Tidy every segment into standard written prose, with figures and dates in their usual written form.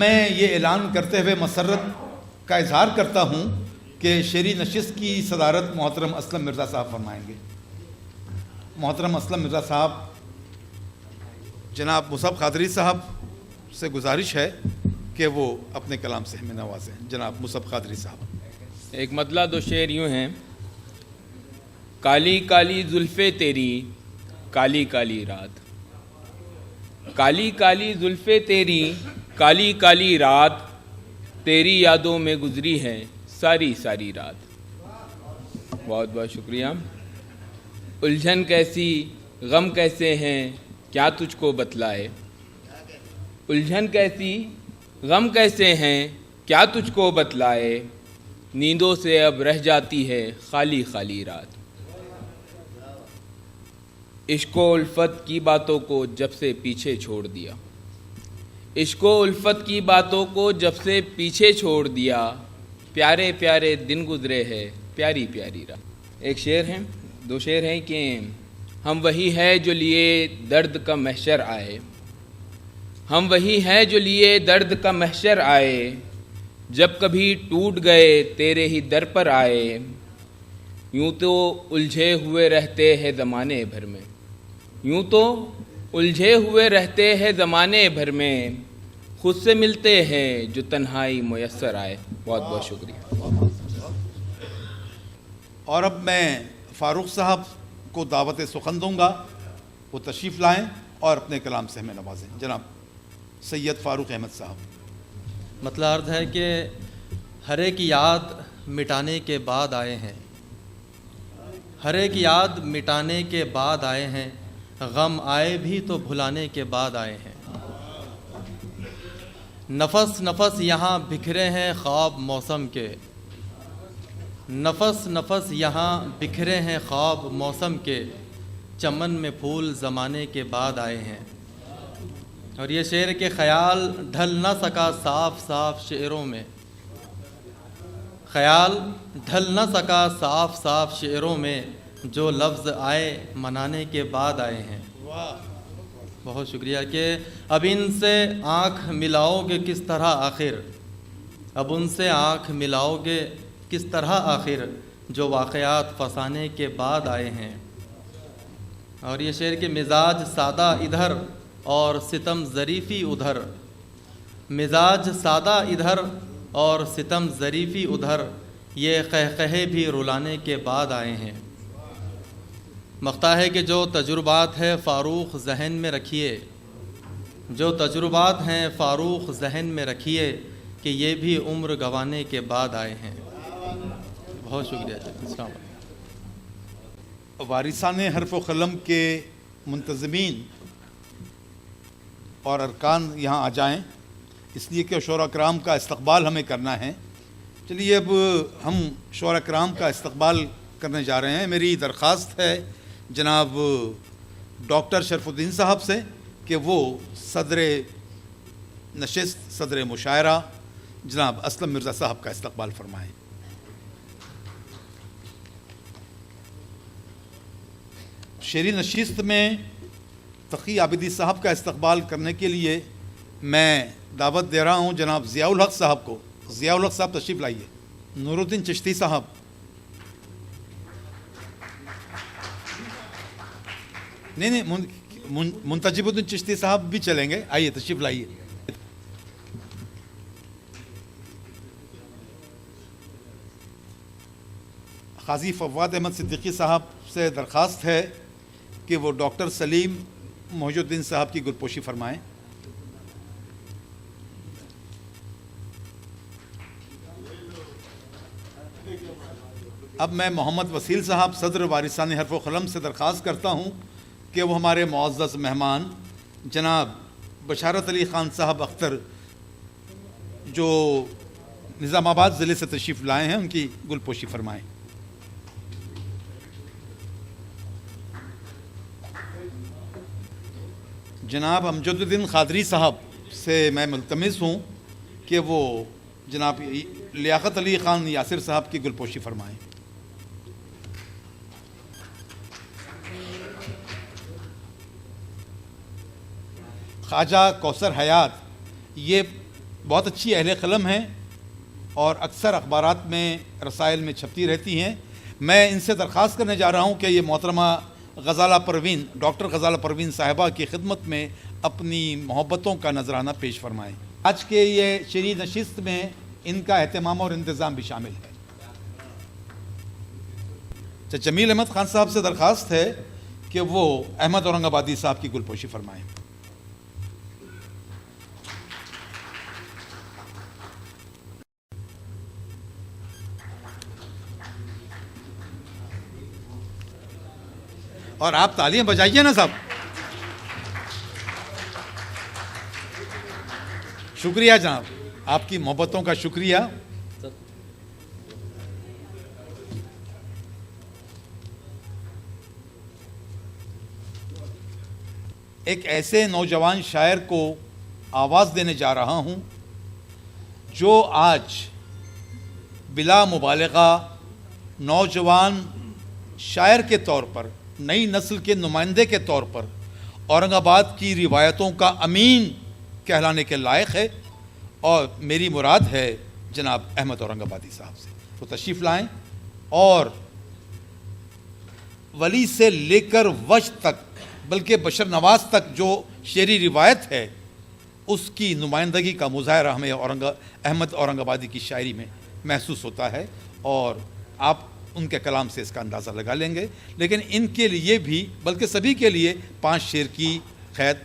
میں یہ اعلان کرتے ہوئے مسرت کا اظہار کرتا ہوں کہ شعری نشست کی صدارت محترم اسلم مرزا صاحب فرمائیں گے۔ محترم اسلم مرزا صاحب، جناب مصعب قادری صاحب سے گزارش ہے کہ وہ اپنے کلام سے ہمیں نوازیں۔ جناب مصعب قادری صاحب۔ ایک مطلع دو شعر یوں ہیں: کالی کالی زلفیں تیری کالی کالی رات، کالی کالی زلفیں تیری کالی کالی رات، تیری یادوں میں گزری ہے ساری ساری رات۔ بہت بہت شکریہ۔ الجھن کیسی غم کیسے ہیں کیا تجھ کو بتلائے، الجھن کیسی غم کیسے ہیں کیا تجھ کو بتلائے، نیندوں سے اب رہ جاتی ہے خالی خالی رات۔ عشق و الفت کی باتوں کو جب سے پیچھے چھوڑ دیا، عشق و الفت کی باتوں کو جب سے پیچھے چھوڑ دیا، پیارے پیارے دن گزرے ہے پیاری پیاری رات۔ ایک شعر ہے، دو شعر ہیں کہ ہم وہی ہے جو لیے درد کا محشر آئے، ہم وہی ہے جو لیے درد کا محشر آئے، جب کبھی ٹوٹ گئے تیرے ہی در پر آئے، یوں تو الجھے ہوئے رہتے ہیں زمانے بھر میں، یوں تو الجھے ہوئے رہتے ہیں زمانے بھر میں، خود سے ملتے ہیں جو تنہائی میسر آئے۔ بہت بہت شکریہ۔ اور اب میں فاروق صاحب کو دعوت سخن دوں گا، وہ تشریف لائیں اور اپنے کلام سے ہمیں نوازیں۔ جناب سید فاروق احمد صاحب۔ مطلب عرض ہے کہ ہر ایک یاد مٹانے کے بعد آئے ہیں، ہر ایک یاد مٹانے کے بعد آئے ہیں، غم آئے بھی تو بھلانے کے بعد آئے ہیں، نفس نفس یہاں بکھرے ہیں خواب موسم کے، نفس نفس یہاں بکھرے ہیں خواب موسم کے، چمن میں پھول زمانے کے بعد آئے ہیں۔ اور یہ شعر کے خیال ڈھل نہ سکا صاف صاف شعروں میں، خیال ڈھل نہ سکا صاف صاف شعروں میں، جو لفظ آئے منانے کے بعد آئے ہیں۔ بہت شکریہ کہ اب ان سے آنکھ ملاؤ گے کس طرح آخر، اب ان سے آنکھ ملاؤ گے کس طرح آخر، جو واقعات فسانے کے بعد آئے ہیں۔ اور یہ شعر کے مزاج سادہ ادھر اور ستم ظریفی ادھر، مزاج سادہ ادھر اور ستم ظریفی ادھر، یہ قہقہے بھی رلانے کے بعد آئے ہیں۔ مقطع ہے کہ جو تجربات ہے فاروق ذہن میں رکھیے، جو تجربات ہیں فاروق ذہن میں رکھیے، کہ یہ بھی عمر گنوانے کے بعد آئے ہیں۔ بہت شکریہ۔ السلام علیکم۔ وارثان حرف و قلم کے منتظمین اور ارکان یہاں آ جائیں، اس لیے کہ شعراء کرام کا استقبال ہمیں کرنا ہے۔ چلیے اب ہم شعراء کرام کا استقبال کرنے جا رہے ہیں۔ میری درخواست ہے جناب ڈاکٹر شرف الدین صاحب سے کہ وہ صدر نشست، صدر مشاعرہ جناب اسلم مرزا صاحب کا استقبال فرمائیں۔ شعری نشست میں تقی عابدی صاحب کا استقبال کرنے کے لیے میں دعوت دے رہا ہوں جناب ضیاء الحق صاحب کو۔ ضیاء الحق صاحب تشریف لائیے۔ نور الدین چشتی صاحب، نہیں منتجب الدین چشتی صاحب بھی چلیں گے، آئیے تشریف لائیے۔ قاضی فواد احمد صدیقی صاحب سے درخواست ہے کہ وہ ڈاکٹر سلیم محی الدین صاحب کی گلپوشی فرمائیں۔ اب میں محمد وسیل صاحب صدر وارثان حرف و قلم سے درخواست کرتا ہوں کہ وہ ہمارے معزز مہمان جناب بشارت علی خان صاحب اختر جو نظام آباد ضلع سے تشریف لائے ہیں ان کی گلپوشی فرمائیں۔ جناب امجد الدین قادری صاحب سے میں ملتمس ہوں کہ وہ جناب لیاقت علی خان یاسر صاحب کی گلپوشی فرمائیں۔ خواجہ کوثر حیات یہ بہت اچھی اہل قلم ہیں اور اکثر اخبارات میں رسائل میں چھپتی رہتی ہیں. میں ان سے درخواست کرنے جا رہا ہوں کہ یہ محترمہ غزالہ پروین، ڈاکٹر غزالہ پروین صاحبہ کی خدمت میں اپنی محبتوں کا نذرانہ پیش فرمائیں. آج کے یہ شعری نشست میں ان کا اہتمام اور انتظام بھی شامل ہے. جمیل احمد خان صاحب سے درخواست ہے کہ وہ احمد اورنگ آبادی صاحب کی گلپوشی فرمائیں. اور آپ تالیاں بجائیے نا صاحب. شکریہ جناب، آپ کی محبتوں کا شکریہ. ایک ایسے نوجوان شاعر کو آواز دینے جا رہا ہوں جو آج بلا مبالغہ نوجوان شاعر کے طور پر، نئی نسل کے نمائندے کے طور پر اورنگ آباد کی روایتوں کا امین کہلانے کے لائق ہے. اور میری مراد ہے جناب احمد اورنگ آبادی صاحب سے. وہ تشریف لائیں اور ولی سے لے کر وجد تک، بلکہ بشر نواز تک جو شعری روایت ہے اس کی نمائندگی کا مظاہرہ ہمیں احمد اورنگ آبادی کی شاعری میں محسوس ہوتا ہے، اور آپ ان کے کلام سے اس کا اندازہ لگا لیں گے. لیکن ان کے لیے بھی، بلکہ سبھی کے لیے 5 شعر کی قید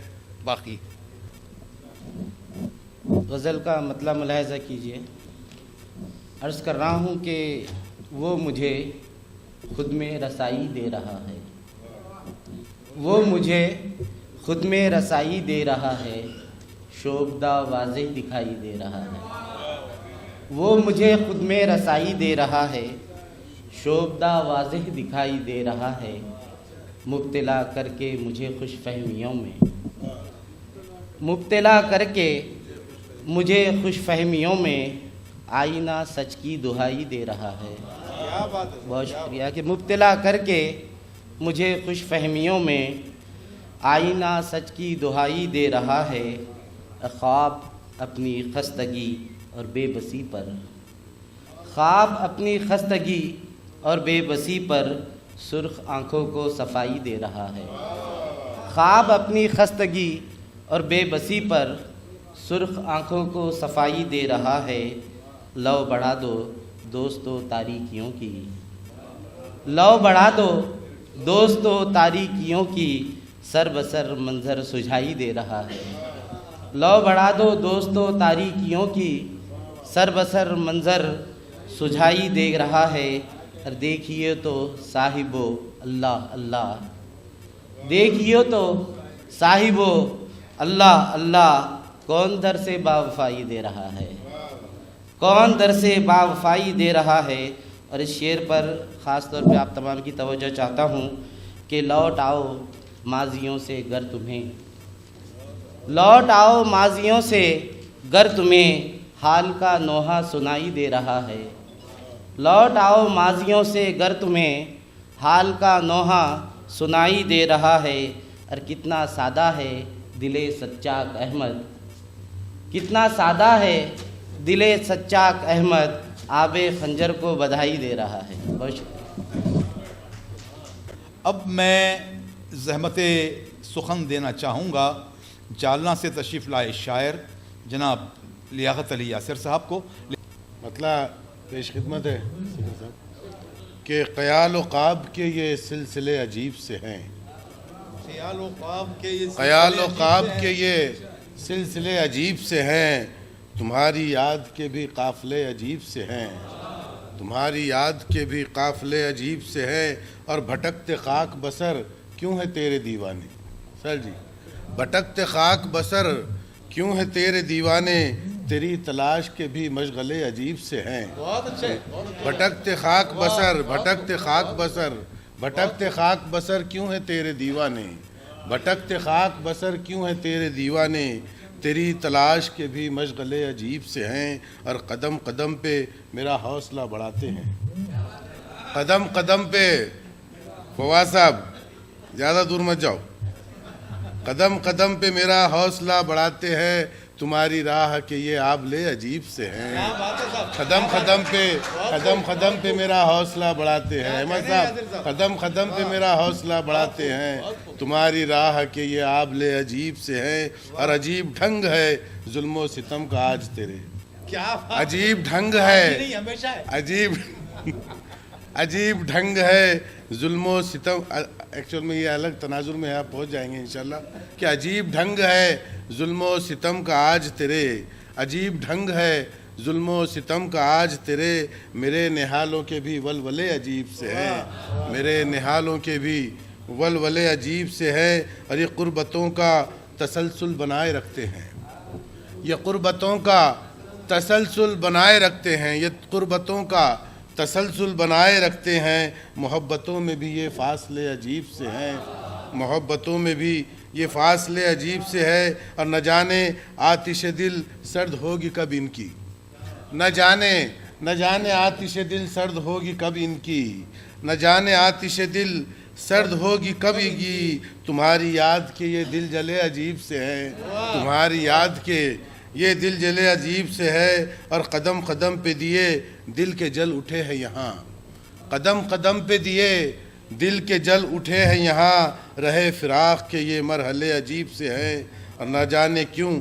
باقی ہے. غزل کا مطلب ملاحظہ کیجیے. عرض کر رہا ہوں کہ وہ مجھے خود میں رسائی دے رہا ہے، وہ مجھے خود میں رسائی دے رہا ہے، شوبدہ واضح دکھائی دے رہا ہے. وہ مجھے خود میں رسائی دے رہا ہے، شوبدہ واضح دکھائی دے رہا ہے، مبتلا کر کے مجھے خوش فہمیوں میں، مبتلا کر کے مجھے خوش فہمیوں میں آئینہ سچ کی دہائی دے رہا ہے. بہت شکریہ. کہ مبتلا کر کے مجھے خوش فہمیوں میں آئینہ سچ کی دہائی دے رہا ہے، خواب اپنی خستگی اور بے بسی پر، خواب اپنی خستگی اور بے بسی پر سرخ آنکھوں کو صفائی دے رہا ہے. خواب اپنی خستگی اور بے بسی پر سرخ آنکھوں کو صفائی دے رہا ہے. لو بڑھا دو دوستو تاریکیوں کی، لو بڑھا دو دوستو تاریکیوں کی، سر بسر منظر سجھائی دے رہا ہے. لو بڑھا دو دوستو تاریکیوں کی، سر بسر منظر سجھائی دے رہا ہے. اور دیکھیے تو صاحبو اللہ اللہ، دیکھیے تو صاحبو اللہ اللہ، کون در سے با وفائی دے رہا ہے، کون در سے با وفائی دے رہا ہے. اور اس شعر پر خاص طور پہ آپ تمام کی توجہ چاہتا ہوں کہ لوٹ آؤ ماضیوں سے گر تمہیں، لوٹ آؤ ماضیوں سے گر تمہیں حال کا نوحہ سنائی دے رہا ہے. لوٹ آؤ ماضیوں سے گر تمہیں حال کا نوحہ سنائی دے رہا ہے. اور کتنا سادہ ہے دل سچاک احمد، کتنا سادہ ہے دل سچاک احمد، آب خنجر کو بدھائی دے رہا ہے. بہت شکریہ. اب میں زحمت سخن دینا چاہوں گا جالنہ سے تشریف لائے شاعر جناب لیاقت علی یاسر صاحب کو. مطلب پیش خدمت ہے کہ خیال و خواب کے یہ سلسلے عجیب سے ہیں، خیال و خواب کے یہ خیال و خواب کے یہ سلسلے عجیب سے ہیں، تمہاری یاد کے بھی قافلے عجیب سے ہیں، تمہاری یاد کے بھی قافلے عجیب سے ہیں. اور بھٹکتے خاک بسر کیوں ہے تیرے دیوانے، سر جی بھٹکتے خاک بسر کیوں ہے تیرے دیوانے، تیری تلاش کے بھی مشغلے عجیب سے ہیں. بہت اچھے. بھٹکتے خاک بسر، بھٹکتے خاک بسر، بھٹکتے خاک بسر کیوں ہے تیرے دیوانے، بھٹکتے خاک بسر کیوں ہے تیرے دیوانے، تیری تلاش کے بھی مشغلے عجیب سے ہیں. اور قدم قدم پہ میرا حوصلہ بڑھاتے ہیں، قدم قدم پہ، فواز صاحب زیادہ دور مت جاؤ، قدم قدم پہ میرا حوصلہ بڑھاتے ہیں، تمہاری راہ کے یہ آبلے عجیب سے ہیں، قدم قدم پہ میرا حوصلہ بڑھاتے ہیں، احمد صاحب قدم قدم پہ میرا حوصلہ بڑھاتے ہیں، تمہاری راہ کے یہ آبلے عجیب سے ہیں، اور عجیب ڈھنگ ہے ظلم و ستم کا آج تیرے، عجیب ڈھنگ ہے، عجیب ڈھنگ ہے ظلم و ستم، ایکچول میں یہ الگ تناظر میں آپ پہنچ جائیں گے انشاءاللہ، کہ عجیب ڈھنگ ہے ظلم و ستم کا آج تیرے، عجیب ڈھنگ ہے ظلم و ستم کا آج تیرے، میرے نہالوں کے بھی ولولے عجیب سے ہیں، میرے نہالوں کے بھی ولولے عجیب سے ہیں، اور یہ قربتوں کا تسلسل بنائے رکھتے ہیں، یہ قربتوں کا تسلسل بنائے رکھتے ہیں، یہ قربتوں کا تسلسل بنائے رکھتے ہیں، محبتوں میں بھی یہ فاصلے عجیب سے ہیں، محبتوں میں بھی یہ فاصلے عجیب سے ہے، اور نہ جانے آتش دل سرد ہوگی کب ان کی، نہ جانے آتش دل سرد ہوگی کب ان کی، نہ جانے آتش دل سرد ہوگی کب کی، تمہاری یاد کے یہ دل جلے عجیب سے ہیں، تمہاری یاد کے یہ دل جلے عجیب سے ہے، اور قدم قدم پہ دیے دل کے جل اٹھے ہیں یہاں، قدم قدم پہ دیے دل کے جل اٹھے ہیں یہاں، رہے فراق کے یہ مرحلے عجیب سے ہیں، اور نہ جانے کیوں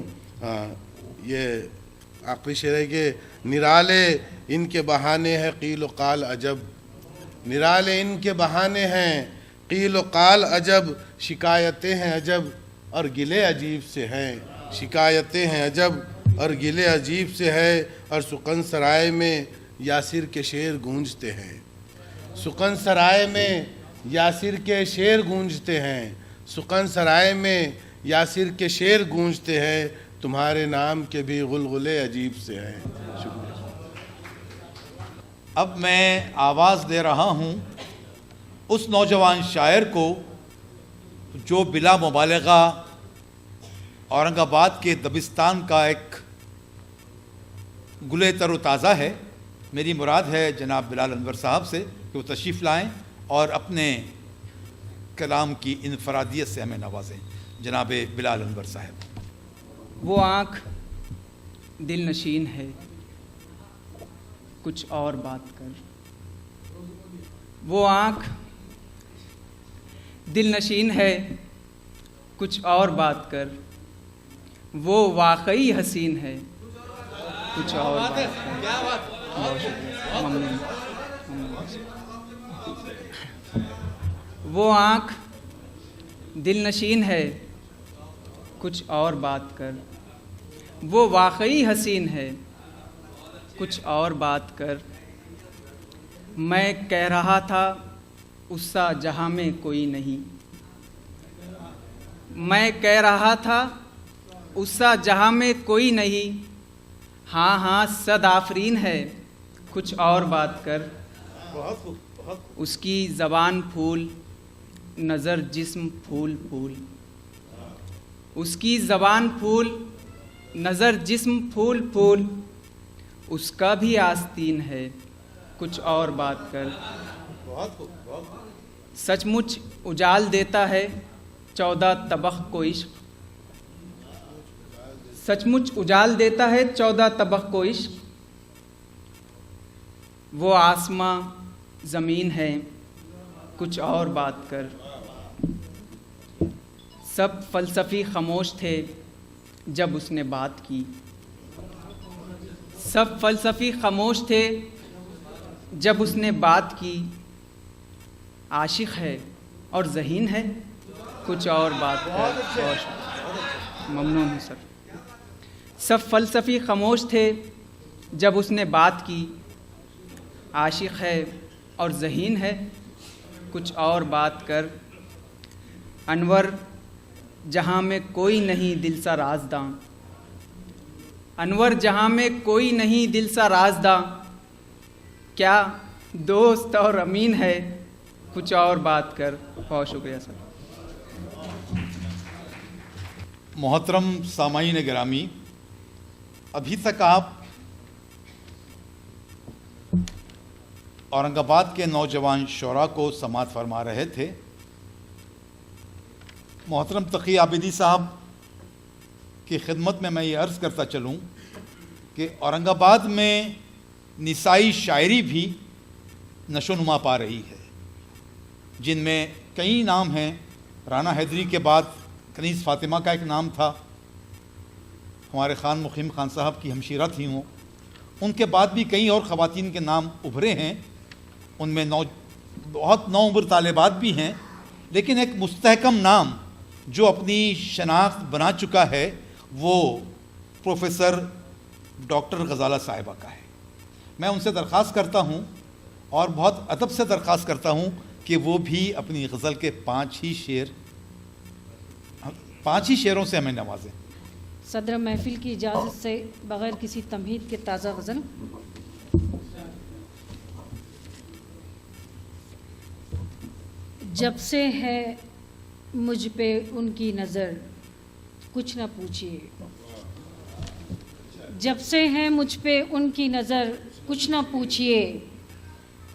یہ آخری شعر ہے کہ نرالے ان کے بہانے ہیں قیل و قال عجب، نرالے ان کے بہانے ہیں قیل و قال عجب، شکایتیں ہیں عجب اور گلے عجیب سے ہیں، شکایتیں ہیں عجب اور گلے عجیب سے ہے، اور سکن سرائے میں یاسر کے شعر گونجتے ہیں، سکن سرائے میں یاسر کے شعر گونجتے ہیں، سکن سرائے میں یاسر کے شعر گونجتے ہیں، تمہارے نام کے بھی غلغلے عجیب سے ہیں۔ شکریہ۔ اب میں آواز دے رہا ہوں اس نوجوان شاعر کو جو بلا مبالغہ اورنگ آباد کے دبستان کا ایک گلے تر و تازہ ہے، میری مراد ہے جناب بلال انور صاحب سے کہ وہ تشریف لائیں اور اپنے کلام کی انفرادیت سے ہمیں نوازیں۔ جناب بلال انور صاحب۔ وہ آنکھ دل نشین ہے کچھ اور بات کر، وہ آنکھ دل نشین ہے کچھ اور بات کر، وہ واقعی حسین ہے کچھ اور بات کر۔ بہت شکریہ، ممنون۔ وہ آنکھ دل نشین ہے کچھ اور بات کر، وہ واقعی حسین ہے کچھ اور بات کر، میں کہہ رہا تھا اس سا جہاں میں کوئی نہیں، میں کہہ رہا تھا اس سا جہاں میں کوئی نہیں، ہاں ہاں صد آفرین ہے کچھ اور بات کر، اس کی زبان پھول نظر جسم پھول پھول، اس کی زبان پھول نظر جسم پھول پھول، اس کا بھی آستین ہے کچھ اور بات کر، سچ مچ اجال دیتا ہے 14 طبق کو عشق، سچ مچ اجال دیتا ہے 14 طبق کو عشق، وہ آسماں زمین ہے کچھ اور بات کر، سب فلسفی خاموش تھے جب اس نے بات کی، سب فلسفی خاموش تھے جب اس نے بات کی، عاشق ہے اور ذہین ہے کچھ اور بات کر۔ ممنون ہوں سر۔ سب فلسفی خاموش تھے جب اس نے بات کی، عاشق ہے اور ذہین ہے کچھ اور بات کر، انور جہاں میں کوئی نہیں دل سا رازداں، انور جہاں میں کوئی نہیں دل سا رازداں، کیا دوست اور امین ہے کچھ اور بات کر۔ بہت شکریہ سر۔ محترم سامعین گرامی، ابھی تک آپ اورنگ آباد کے نوجوان شعراء کو سماعت فرما رہے تھے۔ محترم تقی عابدی صاحب کی خدمت میں یہ عرض کرتا چلوں کہ اورنگ آباد میں نسائی شاعری بھی نشو و نما پا رہی ہے، جن میں کئی نام ہیں۔ رانا حیدری کے بعد کنیز فاطمہ کا ایک نام تھا، ہمارے خان مقیم خان صاحب کی ہمشیرہ تھیں وہ، ان کے بعد بھی کئی اور خواتین کے نام ابھرے ہیں، ان میں بہت نوعمر طالبات بھی ہیں، لیکن ایک مستحکم نام جو اپنی شناخت بنا چکا ہے وہ پروفیسر ڈاکٹر غزالہ صاحبہ کا ہے۔ میں ان سے درخواست کرتا ہوں اور بہت ادب سے درخواست کرتا ہوں کہ وہ بھی اپنی غزل کے 5 ہی شعروں سے ہمیں نوازیں۔ صدر محفل کی اجازت سے بغیر کسی تمہید کے تازہ غزل۔ جب سے ہے مجھ پہ ان کی نظر کچھ نہ پوچھئے، جب سے ہے مجھ پہ ان کی نظر کچھ نہ پوچھئے،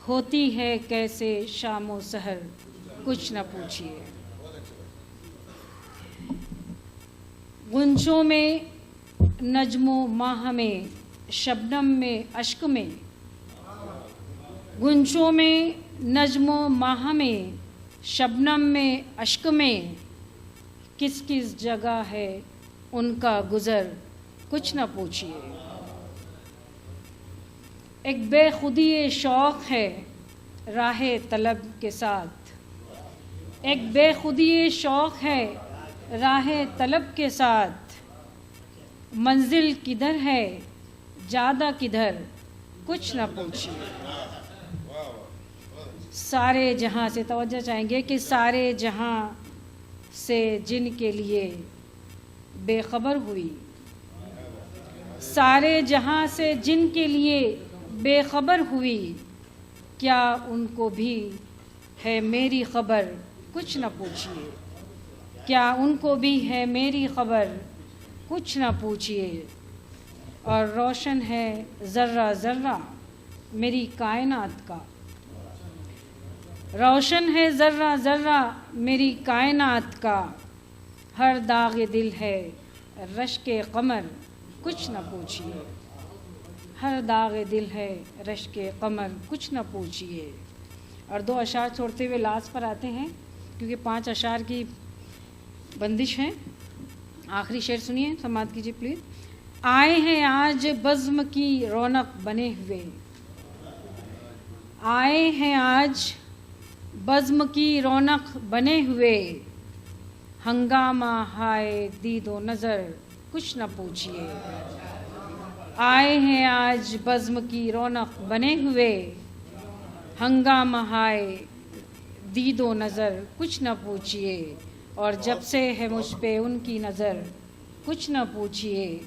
ہوتی ہے کیسے شام و سحر کچھ نہ پوچھئے۔ غنچوں میں نجم و ماہ میں شبنم میں اشک میں، غنچوں میں نجم و ماہ میں شبنم میں اشک میں، کس کس جگہ ہے ان کا گزر کچھ نہ پوچھئے۔ ایک بے خودی شوق ہے راہ طلب کے ساتھ، ایک بے خودی شوق ہے راہ طلب کے ساتھ، منزل کدھر ہے جادہ کدھر کچھ نہ پوچھئے۔ سارے جہاں سے توجہ چاہیں گے کہ سارے جہاں سے جن کے لیے بے خبر ہوئی، سارے جہاں سے جن کے لیے بے خبر ہوئی، کیا ان کو بھی ہے میری خبر کچھ نہ پوچھئے، کیا ان کو بھی ہے میری خبر کچھ نہ پوچھئے۔ اور روشن ہے ذرہ ذرہ میری کائنات کا، روشن ہے ذرہ ذرہ میری کائنات کا، ہر داغ دل ہے رشک قمر کچھ نہ پوچھئے، ہر داغ دل ہے رشک قمر کچھ نہ پوچھئے۔ اور 2 اشعار چھوڑتے ہوئے لاسٹ پر آتے ہیں، کیونکہ 5 اشعار کی بندش ہے۔ آخری شعر سنیے، سماعت کیجیے پلیز۔ آئے ہیں آج بزم کی رونق بنے ہوئے، آئے ہیں آج بزم کی رونق بنے ہوئے، ہنگامہ ہائے دید و نظر کچھ نہ پوچھئے۔ آئے ہیں آج بزم کی رونق بنے ہوئے، ہنگامہ ہائے دید و نظر کچھ نہ پوچھئے۔ اور جب سے ہے مجھ پہ ان کی نظر کچھ نہ پوچھئے،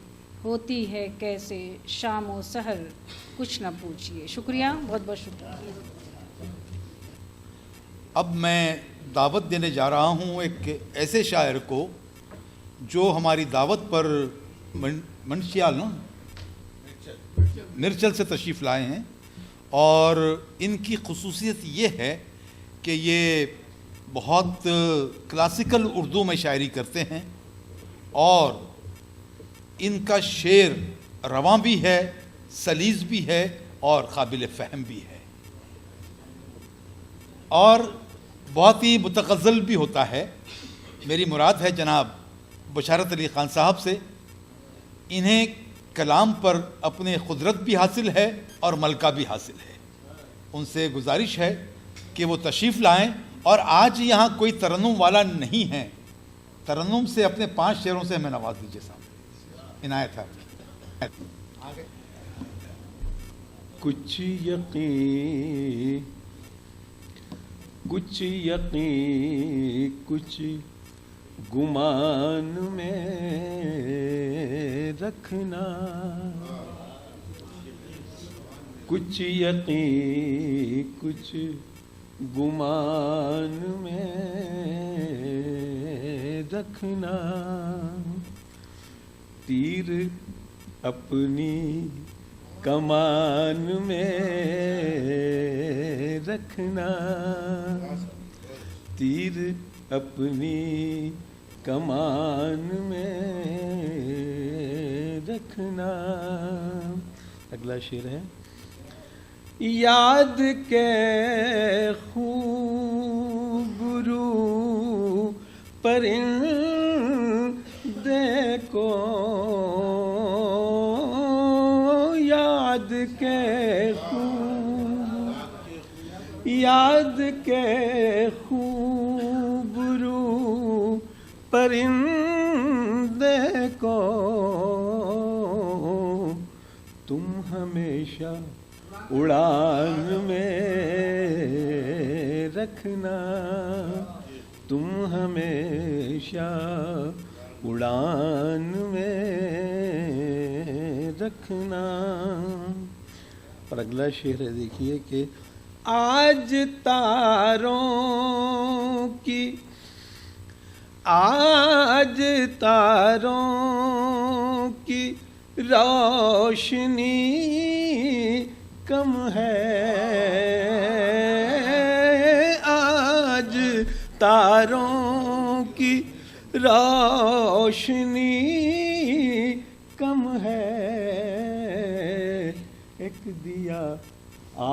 ہوتی ہے کیسے شام و سحر کچھ نہ پوچھئے۔ شکریہ، بہت بہت شکریہ۔ اب میں دعوت دینے جا رہا ہوں ایک ایسے شاعر کو جو ہماری دعوت پر منشیال مرچل سے تشریف لائے ہیں، اور ان کی خصوصیت یہ ہے کہ یہ بہت کلاسیکل اردو میں شاعری کرتے ہیں، اور ان کا شعر رواں بھی ہے، سلیس بھی ہے اور قابل فہم بھی ہے، اور بہت ہی متغزل بھی ہوتا ہے۔ میری مراد ہے جناب بشارت علی خان صاحب سے، انہیں کلام پر اپنے قدرت بھی حاصل ہے اور ملکہ بھی حاصل ہے۔ ان سے گزارش ہے کہ وہ تشریف لائیں، اور آج یہاں کوئی ترنم والا نہیں ہے، ترنم سے اپنے 5 شعروں سے ہمیں نواز دیجیے صاحب، عنایت ہے آپ کی۔ کچھ یقین کچھ گمان میں رکھنا، کچھ یقین کچھ گمان میں رکھنا، تیر اپنی کمان میں رکھنا، تیر اپنی کمان میں رکھنا. اگلا شعر ہے. یاد کے خوب رو پرندے کو، یاد کے خوب رو پرندے کو تم ہمیشہ اڑان میں رکھنا، تم ہمیشہ اڑان میں رکھنا. اور اگلا شعر ہے دیکھیے کہ آج تاروں کی روشنی کم ہے، آج تاروں کی روشنی کم ہے، ایک دیا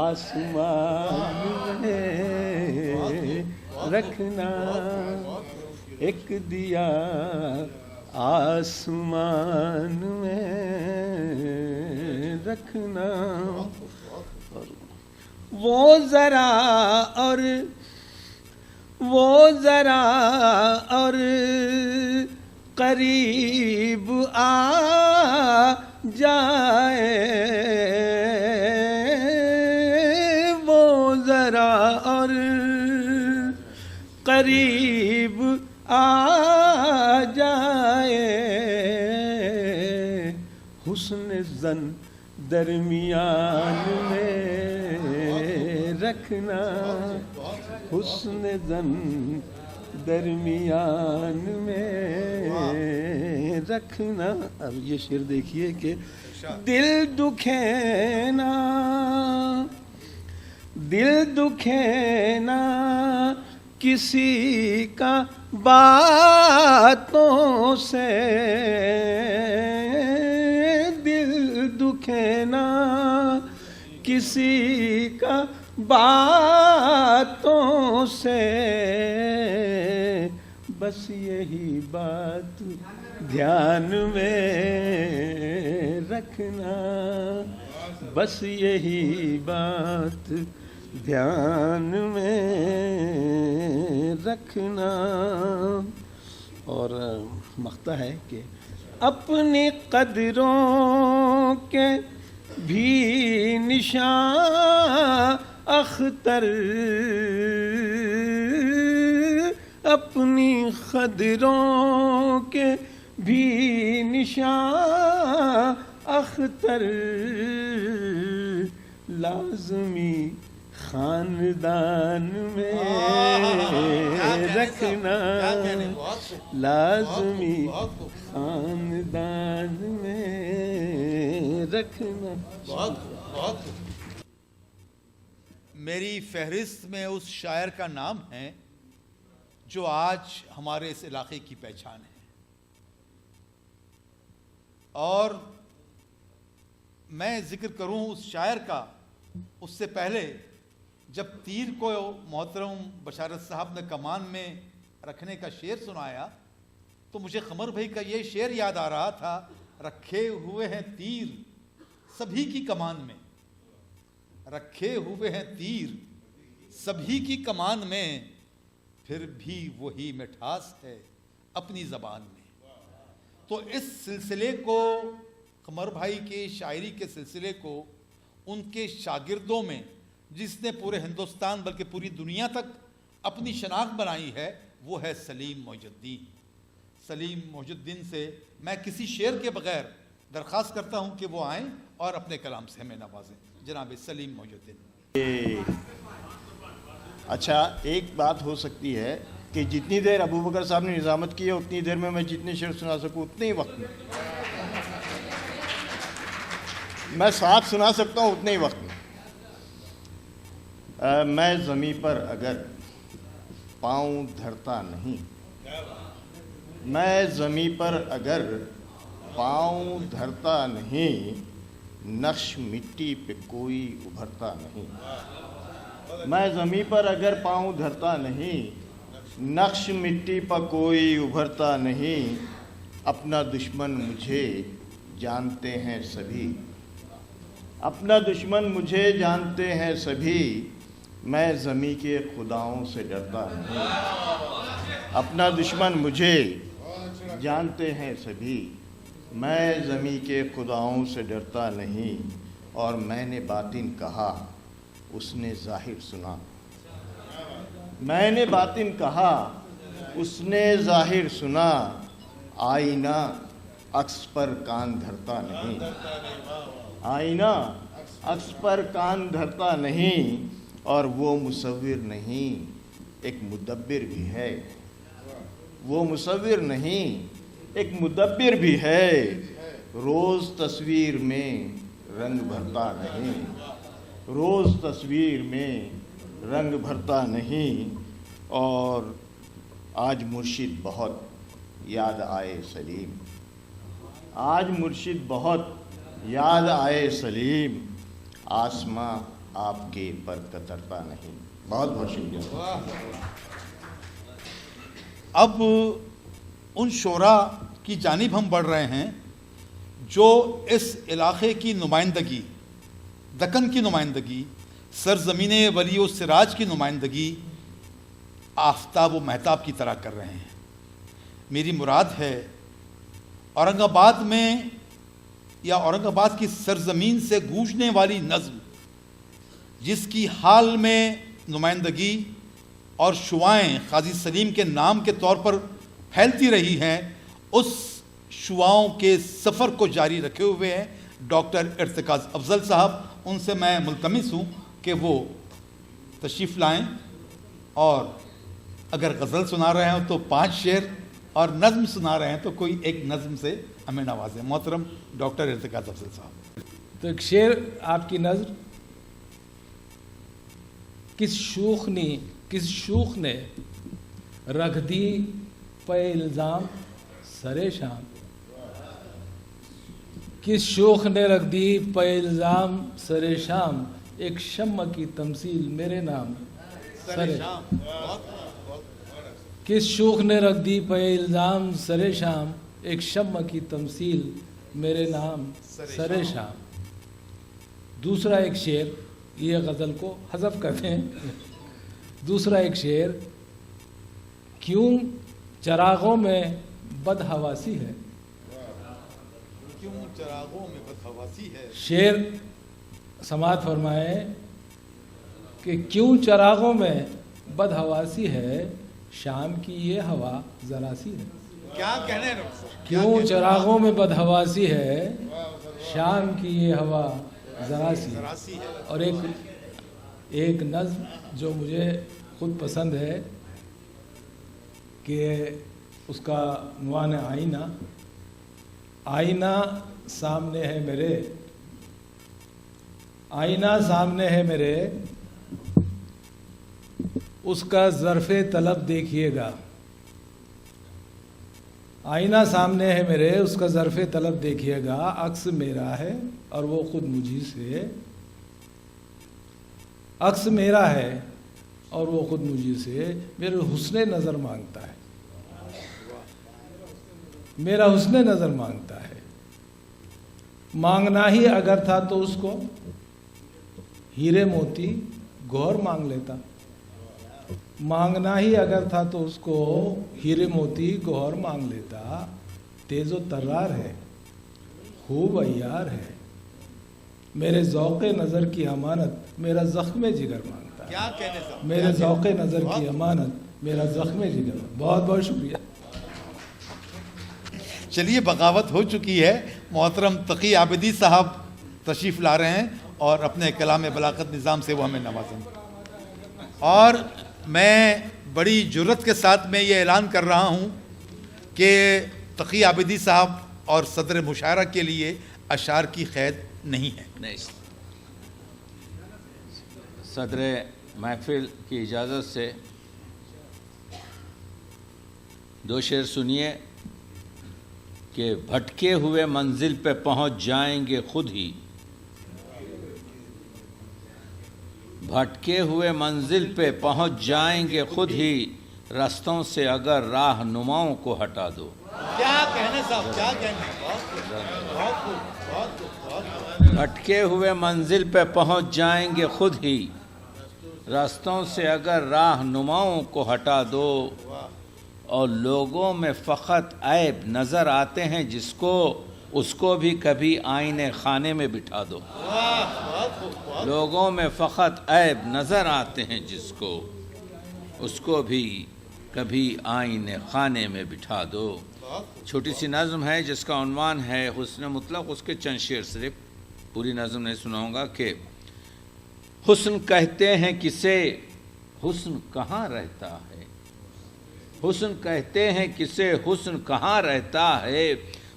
آسمان میں رکھنا، ایک دیا آسمان میں رکھنا. وہ ذرا اور قریب آ جائے، وہ ذرا اور قریب آ جائے، حسن زن درمیان میں رکھنا، حسن زن درمیان میں رکھنا. اب یہ شعر دیکھیے کہ دل دکھے نا کسی کا باتوں سے، دل دکھے نا کسی کا باتوں سے، بس یہی بات دھیان میں رکھنا، بس یہی بات دھیان میں رکھنا. اور مقطع ہے کہ اپنی قدروں کے بھی نشان اختر، اپنی قدروں کے بھی نشان اختر، لازمی خاندان میں رکھنا، لازمی خاندان میں رکھنا. میری فہرست میں اس شاعر کا نام ہے جو آج ہمارے اس علاقے کی پہچان ہے، اور میں ذکر کروں اس شاعر کا اس سے پہلے جب تیر کو محترم بشارت صاحب نے کمان میں رکھنے کا شعر سنایا تو مجھے قمر بھائی کا یہ شعر یاد آ رہا تھا، رکھے ہوئے ہیں تیر سبھی کی کمان میں، رکھے ہوئے ہیں تیر سبھی کی کمان میں، پھر بھی وہی مٹھاس ہے اپنی زبان میں. تو اس سلسلے کو، قمر بھائی کے شاعری کے سلسلے کو ان کے شاگردوں میں جس نے پورے ہندوستان بلکہ پوری دنیا تک اپنی شناخت بنائی ہے وہ ہے سلیم محی الدین. سلیم محی الدین سے میں کسی شعر کے بغیر درخواست کرتا ہوں کہ وہ آئیں اور اپنے کلام سے ہمیں نوازیں. جناب سلیم محی الدین. اچھا، ایک بات ہو سکتی ہے کہ جتنی دیر ابو بکر صاحب نے نظامت کی ہے اتنی دیر میں جتنے شعر سنا سکوں اتنے ہی وقت میں ساتھ سنا سکتا ہوں اتنے ہی وقت میں. میں زمیں پر اگر پاؤں دھرتا نہیں میں زمیں پر اگر پاؤں دھرتا نہیں، نقش مٹی پہ کوئی ابھرتا نہیں۔ میں زمیں پر اگر پاؤں دھرتا نہیں، نقش مٹی پر کوئی ابھرتا نہیں۔ اپنا دشمن مجھے جانتے ہیں سبھی، اپنا دشمن مجھے جانتے ہیں سبھی، میں زمیں کے خداؤں سے ڈرتا نہیں۔ اپنا دشمن مجھے جانتے ہیں سبھی، میں زمیں کے خداؤں سے ڈرتا نہیں۔ اور میں نے باطن کہا، اس نے ظاہر سنا۔ میں نے باطن کہا، اس نے ظاہر سنا۔ آئینہ عکس پر کان دھرتا نہیں، آئینہ عکس پر کان دھرتا نہیں۔ اور وہ مصور نہیں، ایک مدبر بھی ہے۔ وہ مصور نہیں، ایک مدبر بھی ہے۔ روز تصویر میں رنگ بھرتا نہیں، روز تصویر میں رنگ بھرتا نہیں۔ اور آج مرشد بہت یاد آئے سلیم، آج مرشد بہت یاد آئے سلیم، آسماں آپ کے پر کترتا نہیں۔ بہت بہت شکریہ۔ اب ان شعراء کی جانب ہم بڑھ رہے ہیں جو اس علاقے کی نمائندگی، دکن کی نمائندگی، سرزمین ولی و سراج کی نمائندگی آفتاب و مہتاب کی طرح کر رہے ہیں۔ میری مراد ہے اورنگ آباد میں یا اورنگ آباد کی سرزمین سے گونجنے والی نظم جس کی حال میں نمائندگی اور شعائیں قاضی سلیم کے نام کے طور پر پھیلتی رہی ہیں، اس شعاؤں کے سفر کو جاری رکھے ہوئے ہیں ڈاکٹر ارتکاز افضل صاحب۔ ان سے میں ملتمس ہوں کہ وہ تشریف لائیں، اور اگر غزل سنا رہے ہیں تو 5 شعر، اور نظم سنا رہے ہیں تو کوئی ایک نظم سے ہمیں نوازیں۔ محترم ڈاکٹر ارتکاز افضل صاحب۔ تو ایک شعر آپ کی نظر۔ کس شوخ نے رکھ دی پہ الزام سرے شام، کس شوخ نے رکھ دی پہ الزام سرے شام، ایک شمع کی تمثیل میرے نام سرے شام۔ کس شوخ نے رکھ دی پہ الزام سرے شام، ایک شمع کی تمثیل میرے نام سرے شام۔ دوسرا ایک شعر، یہ غزل کو حذف کرتے ہیں۔ دوسرا ایک شعر، کیوں چراغوں میں بدحواسی ہے، کیوں چراغوں میں بدحواسی ہے۔ شعر سماعت فرمائے کہ کیوں چراغوں میں بدحواسی ہے، شام کی یہ ہوا ذرا سی ہے۔ کیا کہنے، کیوں چراغوں میں بدحواسی ہے، شام کی یہ ہوا ذرا سی ہے۔ اور ایک نظم جو مجھے خود پسند ہے کہ اس کا عنوان ہے آئینہ۔ آئینہ سامنے ہے میرے، آئینہ سامنے ہے میرے، اس کا ظرف طلب دیکھیے گا۔ آئینہ سامنے ہے میرے، اس کا ظرف طلب دیکھیے گا، عکس میرا ہے اور وہ خود مجھی سے، عکس میرا ہے اور وہ خود مجھی سے میرے حسن نظر مانگتا ہے، میرا حسن نظر مانگتا ہے۔ مانگنا ہی اگر تھا تو اس کو ہیرے موتی گوہر مانگ لیتا، مانگنا ہی اگر تھا تو اس کو ہیرے موتی گوہر مانگ لیتا۔ تیز و ترار ہے، خوب عیار ہے، میرے ذوق نظر کی امانت میرا زخم جگر مانگتا ہے۔ کیا کہنے صاحب، میرے ذوق نظر کی امانت میرا زخم جگر۔ بہت بہت شکریہ۔ چلیے، بغاوت ہو چکی ہے۔ محترم تقی عابدی صاحب تشریف لا رہے ہیں اور اپنے کلام بلاغت نظام سے وہ ہمیں نوازیں گے۔ اور میں بڑی جرت کے ساتھ میں یہ اعلان کر رہا ہوں کہ تقی عابدی صاحب اور صدر مشاعرہ کے لیے اشعار کی قید نہیں ہے۔ صدر محفل کی اجازت سے 2 شعر سنیے کہ بھٹکے ہوئے منزل پہ پہنچ جائیں گے خود ہی، بھٹکے ہوئے منزل پہ پہنچ جائیں گے خود ہی، رستوں سے اگر راہ نماؤں کو ہٹا دو۔ کیا کہنے صاحب، کیا کہنے، بھٹکے ہوئے منزل پہ پہنچ جائیں گے خود ہی، راستوں سے اگر راہ نماؤں کو ہٹا دو، اور لوگوں میں فقط عیب نظر آتے ہیں جس کو، اس کو بھی کبھی آئینے خانے میں بٹھا دو۔ لوگوں میں فقط عیب نظر آتے ہیں جس کو، اس کو بھی کبھی آئینے خانے میں بٹھا دو۔ چھوٹی سی نظم ہے جس کا عنوان ہے حسن مطلق، اس کے چند شعر صرف، پوری نظم نہیں سناؤں گا۔ کہ حسن کہتے ہیں کسے، حسن کہاں رہتا ہے، حسن کہتے ہیں کسے، حسن کہاں رہتا ہے،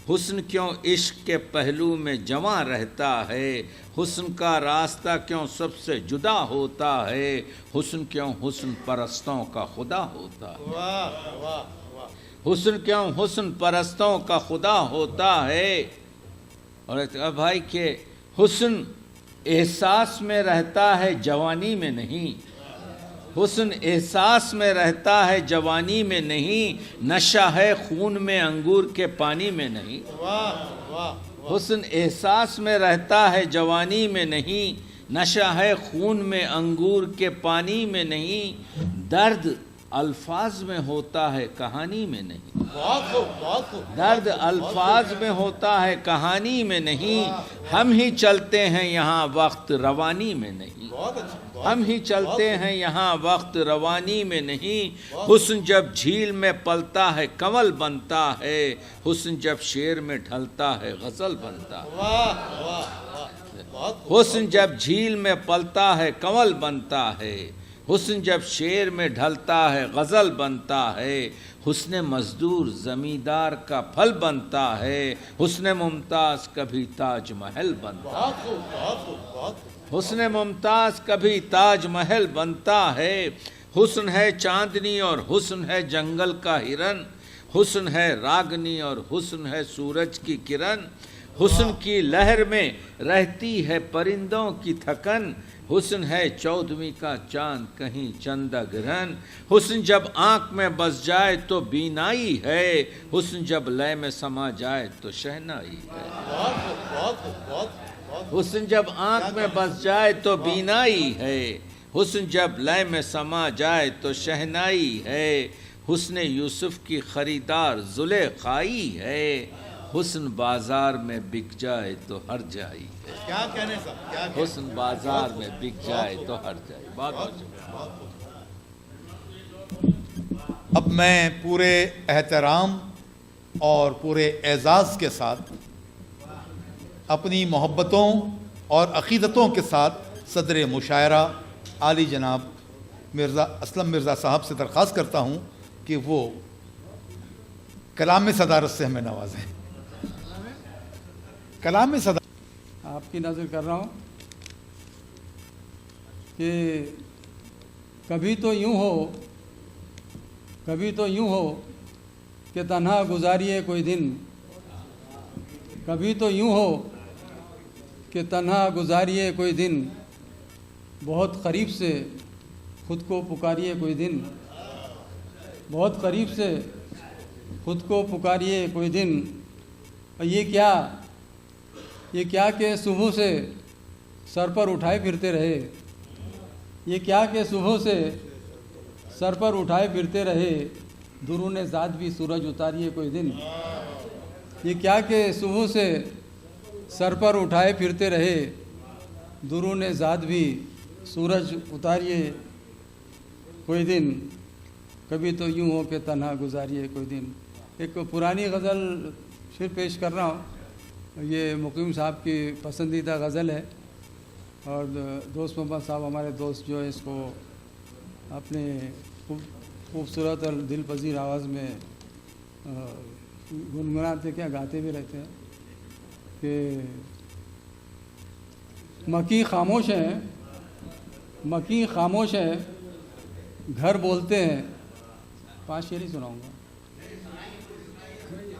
حسن کیوں عشق کے پہلو میں جمع رہتا ہے، حسن کا راستہ کیوں سب سے جدا ہوتا ہے، حسن کیوں حسن پرستوں کا خدا ہوتا ہے، حسن کیوں حسن پرستوں کا خدا ہوتا ہے۔ اور بھائی کہ حسن احساس میں رہتا ہے جوانی میں نہیں، حسن احساس میں رہتا ہے جوانی میں نہیں، نشہ ہے خون میں انگور کے پانی میں نہیں، حسن احساس میں رہتا ہے جوانی میں نہیں، نشہ ہے خون میں انگور کے پانی میں نہیں، درد الفاظ میں ہوتا ہے کہانی میں نہیں، درد الفاظ میں ہوتا ہے کہانی میں نہیں، ہم ہی چلتے ہیں یہاں وقت روانی میں نہیں، ہم ہی چلتے ہیں یہاں وقت روانی میں نہیں، حسن جب جھیل میں پلتا ہے کنول بنتا ہے، حسن جب شعر میں ڈھلتا ہے غزل بنتا ہے، حسن جب جھیل میں پلتا ہے کنول بنتا ہے، حسن جب شعر میں ڈھلتا ہے غزل بنتا ہے، حسن مزدور زمیندار کا پھل بنتا ہے، حسن ممتاز کبھی تاج محل بنتا ہے، حسن ممتاز کبھی تاج محل بنتا ہے، حسن ہے چاندنی اور حسن ہے جنگل کا ہرن، حسن ہے راگنی اور حسن ہے سورج کی کرن، حسن کی لہر میں رہتی ہے پرندوں کی تھکن، حسن ہے چودھویں کا چاند کہیں چندہ گرہن، حسن جب آنکھ میں بس جائے تو بینائی ہے، حسن جب لے میں سما جائے تو شہنائی ہے، حسن جب آنکھ میں بس جائے تو بینائی ہے، حسن جب لے میں سما جائے تو شہنائی ہے، حسن یوسف کی خریدار زلیخائی ہے، حسن بازار میں بک جائے تو ہر جائی ہے، کیا کہنے صاحب، کیا کہنے، حسن بازار میں بک جائے تو ہر جائی۔ بہت بہت شکریہ۔ اب میں پورے احترام اور پورے اعزاز کے ساتھ اپنی محبتوں اور عقیدتوں کے ساتھ صدر مشاعرہ عالی جناب مرزا اسلم مرزا صاحب سے درخواست کرتا ہوں کہ وہ کلام صدارت سے ہمیں نوازیں۔ کلام صدارت آپ کی نظر کر رہا ہوں کہ کبھی تو یوں ہو، کبھی تو یوں ہو کہ تنہا گزاریے کوئی دن، کبھی تو یوں ہو کہ تنہا گزاریے کوئی دن، بہت قریب سے خود کو پکاریے کوئی دن، بہت قریب سے خود کو پکاریے کوئی دن، اور یہ کیا کہ صبح سے سر پر اٹھائے پھرتے رہے، یہ کیا کہ صبح سے سر پر اٹھائے پھرتے رہے، درون ذات بھی سورج اتاریے کوئی دن، یہ کیا کہ صبح سے سر پر اٹھائے پھرتے رہے، درون ذات بھی سورج اتاریے کوئی دن، کبھی تو یوں ہو کہ تنہا گزاریے کوئی دن۔ ایک پرانی غزل پھر پیش کر رہا ہوں، یہ مقیم صاحب کی پسندیدہ غزل ہے، اور دوست محمد صاحب ہمارے دوست جو ہے اس کو اپنے خوبصورت اور دل پذیر آواز میں گنگناتے کیا گاتے بھی رہتے ہیں کہ مکی خاموش ہیں، مکی خاموش ہیں، گھر بولتے ہیں، 5 شعر ہی سناؤں گا،